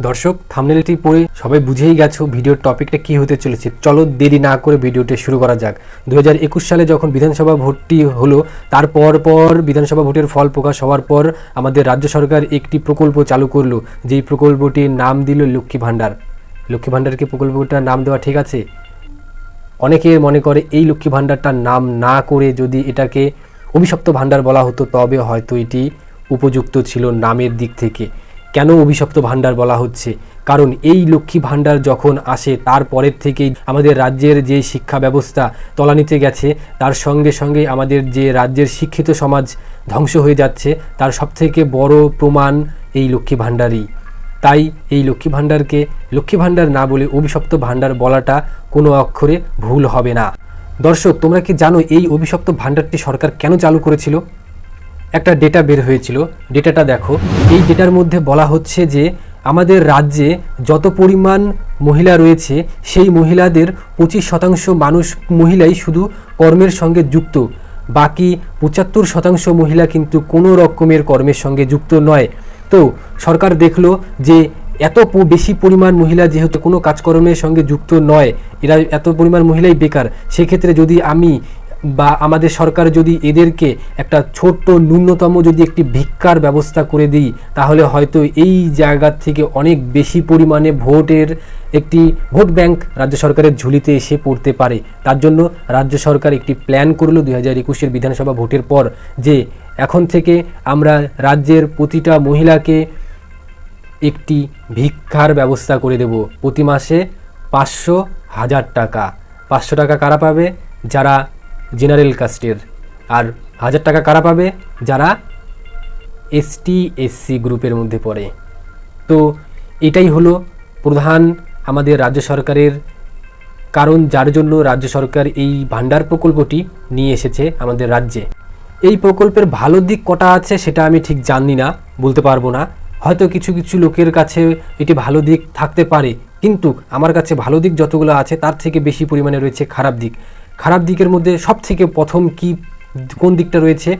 দর্শক থাম্বনেলটি পড়ে সবাই বুঝেই গেছো ভিডিওর টপিকটা কি হতে চলেছে। চলো দেরি না করে ভিডিওটি শুরু করা যাক। 2021 সালে যখন বিধানসভা ভোটটি হলো, তারপর বিধানসভা ভোটের ফল প্রকাশ হওয়ার পর আমাদের রাজ্য সরকার একটি প্রকল্প চালু করলো, যেই প্রকল্পটির নাম দিল লক্ষ্মী ভাণ্ডার। লক্ষ্মী ভাণ্ডারকে প্রকল্পটার নাম দেওয়া ঠিক আছে? অনেকে মনে করে এই লক্ষ্মী ভাণ্ডারটার নাম না করে যদি এটাকে অভিশপ্ত ভাণ্ডার বলা হতো তবে হয়তো এটি উপযুক্ত ছিল নামের দিক থেকে। কেন অভিশপ্ত ভাণ্ডার বলা হচ্ছে? কারণ এই লক্ষ্মী ভাণ্ডার যখন আসে তারপরের থেকেই আমাদের রাজ্যের যে শিক্ষা ব্যবস্থা তলানিতে গেছে, তার সঙ্গে সঙ্গে আমাদের যে রাজ্যের শিক্ষিত সমাজ ধ্বংস হয়ে যাচ্ছে, তার সবথেকে বড় প্রমাণ এই লক্ষ্মী ভাণ্ডারই। তাই এই লক্ষ্মী ভাণ্ডারকে লক্ষ্মী ভাণ্ডার না বলে অভিশপ্ত ভাণ্ডার বলাটা কোনো অক্ষরে ভুল হবে না। দর্শক, তোমরা কি জানো এই অভিশপ্ত ভাণ্ডারটি সরকার কেন চালু করেছিল? একটা ডেটা বের হয়েছিল, ডেটাটা দেখো। এই ডেটার মধ্যে বলা হচ্ছে যে আমাদের রাজ্যে যত পরিমাণ মহিলা রয়েছে সেই মহিলাদের 25% মহিলাই শুধু কর্মের সঙ্গে যুক্ত, বাকি 75% মহিলা কিন্তু কোনো রকমের কর্মের সঙ্গে যুক্ত নয়। তো সরকার দেখলো যে এত বেশি পরিমাণ মহিলা যেহেতু কোনো কাজকর্মের সঙ্গে যুক্ত নয়, এরা এত পরিমাণ মহিলাই বেকার, সেক্ষেত্রে যদি আমি বা আমাদের সরকার যদি এদেরকে একটা ছোট্ট ন্যূনতম যদি একটি ভিক্ষার ব্যবস্থা করে দিই, তাহলে হয়তো এই জায়গা থেকে অনেক বেশি পরিমাণে ভোটের একটি ভোট ব্যাংক রাজ্য সরকারের ঝুলিতে এসে পড়তে পারে। তার জন্য রাজ্য সরকার একটি প্ল্যান করলো 2021 বিধানসভা ভোটের পর, যে এখন থেকে আমরা রাজ্যের প্রতিটা মহিলাকে একটি ভিক্ষার ব্যবস্থা করে দেব। প্রতি মাসে 500,000 টাকা। 500 টাকা কারা পাবে? যারা জেনারেল কাস্টের। আর 1000 টাকা কারা পাবে? যারা এসটি এসসি গ্রুপের মধ্যে পড়ে। তো এটাই হলো প্রধান আমাদের রাজ্য সরকারের কারণ, যার জন্য রাজ্য সরকার এই ভাণ্ডার প্রকল্পটি নিয়ে এসেছে আমাদের রাজ্যে। এই প্রকল্পের ভালো দিক কটা আছে সেটা আমি ঠিক জানি না, বলতে পারবো না। হয়তো কিছু কিছু লোকের কাছে এটি ভালো দিক থাকতে পারে, কিন্তু আমার কাছে ভালো দিক যতগুলো আছে তার থেকে বেশি পরিমাণে রয়েছে খারাপ দিক। খারাপ দিকের মধ্যে সবথেকে প্রথম কোন দিকটা রয়েছে?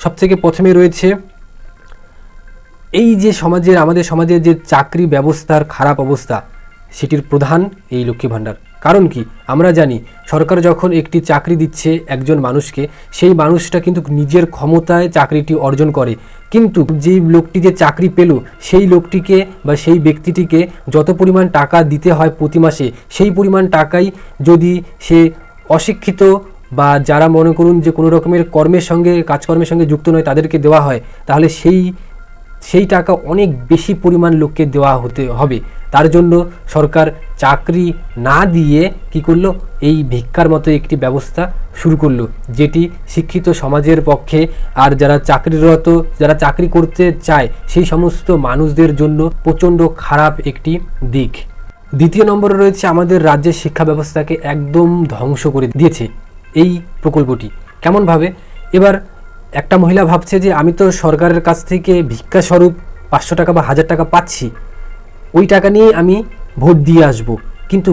সবথেকে প্রথমে রয়েছে এই যে আমাদের সমাজের যে চাকরি ব্যবস্থার খারাপ অবস্থা, সেটির প্রধান এই লক্ষ্মী ভাণ্ডার। কারণ কি, আমরা জানি সরকার যখন একটি চাকরি দিচ্ছে একজন মানুষকে, সেই মানুষটা কিন্তু নিজের ক্ষমতায় চাকরিটি অর্জন করে, কিন্তু যেই লোকটি যে চাকরি পেল সেই লোকটিকে বা সেই ব্যক্তিটিকে যত পরিমাণ টাকা দিতে হয় প্রতি মাসে, সেই পরিমাণ টাকাই যদি সে অশিক্ষিত বা যারা মনে করুন যে কোনো রকমের কাজকর্মের সঙ্গে যুক্ত নয় তাদেরকে দেওয়া হয়, তাহলে সেই টাকা অনেক বেশি পরিমাণ লোককে দেওয়া হতে হবে। তার জন্য সরকার চাকরি না দিয়ে কি করলো? এই ভিক্ষার মতো একটি ব্যবস্থা শুরু করলো, যেটি শিক্ষিত সমাজের পক্ষে আর যারা চাকরিরত, যারা চাকরি করতে চায় সেই সমস্ত মানুষদের জন্য প্রচণ্ড খারাপ একটি দিক। দ্বিতীয় নম্বরে রয়েছে আমাদের রাজ্যের শিক্ষা ব্যবস্থাকে একদম ধ্বংস করে দিয়েছে এই প্রকল্পটি। কেমনভাবে? এবার একটা মহিলা ভাবছে যে আমি তো সরকারের কাছ থেকে ভিক্ষা স্বরূপ 500 টাকা বা 1000 টাকা পাচ্ছি, ওই টাকা নিয়ে আমি ভোট দিয়ে আসব। কিন্তু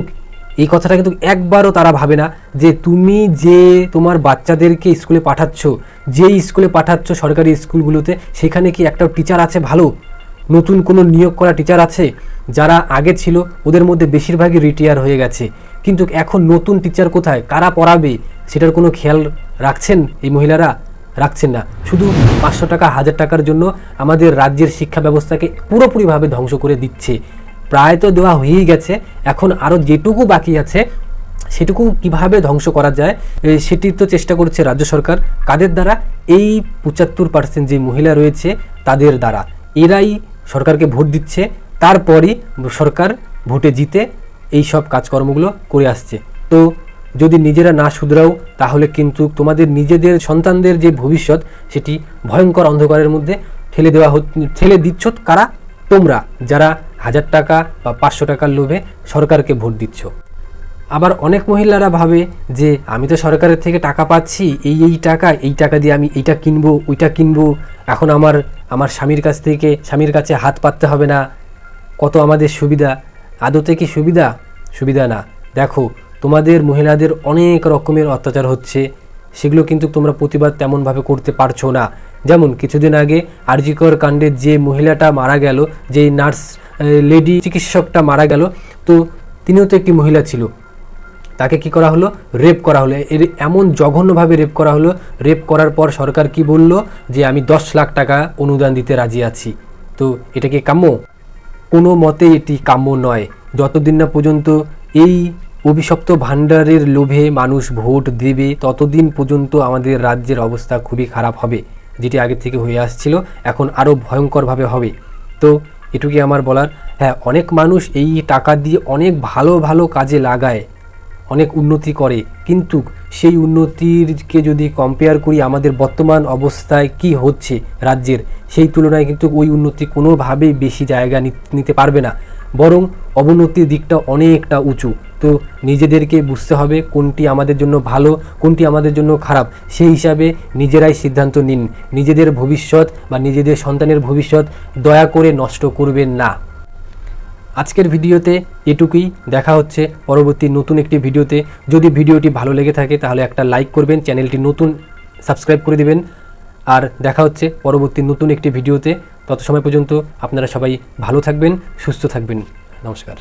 এই কথাটা কিন্তু একবারও তারা ভাবে না যে তুমি যে তোমার বাচ্চাদেরকে স্কুলে পাঠাচ্ছ, যেই স্কুলে পাঠাচ্ছ সরকারি স্কুলগুলোতে, সেখানে কি একটা টিচার আছে ভালো? নতুন কোনো নিয়োগ করা টিচার আছে? যারা আগে ছিল ওদের মধ্যে বেশিরভাগই রিটায়ার হয়ে গেছে, কিন্তু এখন নতুন টিচার কোথায়, কারা পড়াবে সেটার কোনো খেয়াল রাখছেন এই মহিলারা? রাখছেন না। শুধু 500 টাকা 1000 টাকার জন্য আমাদের রাজ্যের শিক্ষা ব্যবস্থাকে পুরোপুরিভাবে ধ্বংস করে দিচ্ছে। প্রায় তো দেওয়া হয়েই গেছে, এখন আরও যেটুকু বাকি আছে সেটুকু কিভাবে ধ্বংস করা যায় সেটির তো চেষ্টা করছে রাজ্য সরকার। কাদের দ্বারা? এই 75% যে মহিলা রয়েছে তাদের দ্বারা। এরাই সরকারকে ভোট দিচ্ছে, তারপরই সরকার ভোটে জিতে এই সব কাজকর্মগুলো করে আসছে। তো যদি নিজেরা না শুধরাও তাহলে কিন্তু তোমাদের নিজেদের সন্তানদের যে ভবিষ্যৎ সেটি ভয়ঙ্কর অন্ধকারের মধ্যে ঠেলে দিচ্ছ কারা? তোমরা, যারা 1000 টাকা বা 500 টাকার লোভে সরকারকে ভোট দিচ্ছ। আবার অনেক মহিলারা ভাবে যে আমি তো সরকারের থেকে টাকা পাচ্ছি, এই টাকা দিয়ে আমি এইটা কিনবো ওইটা কিনবো, এখন আমার স্বামীর কাছে হাত পাততে হবে না, কত আমাদের সুবিধা। আদতে কি সুবিধা না। দেখো, তোমাদের মহিলাদের অনেক রকমের অত্যাচার হচ্ছে, সেগুলো কিন্তু তোমরা প্রতিবাদ তেমনভাবে করতে পারছো না। যেমন কিছুদিন আগে আরজিকর কাণ্ডে যে মহিলাটা মারা গেল, যেই লেডি চিকিৎসকটা মারা গেল, তো তিনিও তো একটি মহিলা ছিল, তাকে কি করা হলো, রেপ করা হলো। এর এমন জঘন্যভাবে রেপ করা হলো। রেপ করার পর সরকার কি বলল, যে আমি 10 লাখ টাকা অনুদান দিতে রাজি আছি। তো এটা কি কাম্য? কোনো মতেই এটি কাম্য নয়। যতদিন না পর্যন্ত এই অভিশপ্ত ভাণ্ডারের লোভে মানুষ ভোট দেবে, ততদিন পর্যন্ত আমাদের রাজ্যের অবস্থা খুবই খারাপ হবে, যেটি আগে থেকে হয়ে আসছিল, এখন আরও ভয়ঙ্করভাবে হবে। তো এটুকুই আমার বলার। হ্যাঁ, অনেক মানুষ এই টাকা দিয়ে অনেক ভালো ভালো কাজে লাগায়, অনেক উন্নতি করে, কিন্তু সেই উন্নতিরকে যদি কম্পেয়ার করি আমাদের বর্তমান অবস্থায় কি হচ্ছে রাজ্যের, সেই তুলনায় কিন্তু ওই উন্নতি কোনোভাবেই বেশি জায়গা নিতে পারবে না, বরং অবনতির দিকটা অনেকটা উঁচু। তো নিজেদেরকে বুঝতে হবে কোনটি আমাদের জন্য ভালো, কোনটি আমাদের জন্য খারাপ, সেই হিসাবে নিজেরাই সিদ্ধান্ত নিন। নিজেদের ভবিষ্যৎ বা নিজেদের সন্তানের ভবিষ্যৎ দয়া করে নষ্ট করবেন না। আজকের ভিডিওতে এটুকুই। দেখা হচ্ছে পরবর্তী নতুন একটি ভিডিওতে। যদি ভিডিওটি ভালো লেগে থাকে তাহলে একটা লাইক করবেন, চ্যানেলটি নতুন সাবস্ক্রাইব করে দিবেন, আর দেখা হচ্ছে পরবর্তী নতুন একটি ভিডিওতে। তত সময় পর্যন্ত আপনারা সবাই ভালো থাকবেন, সুস্থ থাকবেন। নমস্কার।